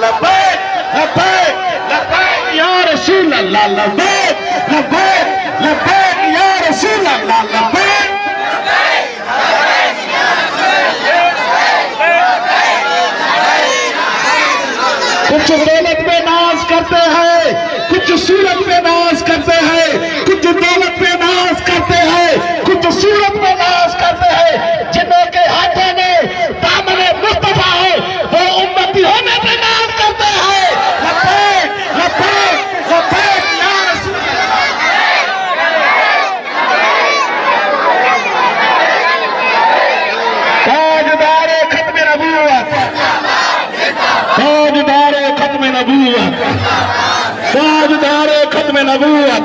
लब्बैक लब्बैक लब्बैक या रसूल अल्लाह लब्बैक लब्बैक लब्बैक या रसूल अल्लाह लब्बैक। कुछ दौलत में नाज करते हैं, कुछ सूरत में नाज करते हैं, कुछ दौलत में नाज करते हैं, कुछ सूरत में नाज करते हैं। जिन्हों के हाथों में दामन मुस्तफा है वो उम्मती होने पे नाज करते हैं। लब्बैक लब्बैक लब्बैक या रसूल ताजदारे खत्म नबूवत, ताजदारे खत्म नबूवत, ताजदारे खत्म नबूवत।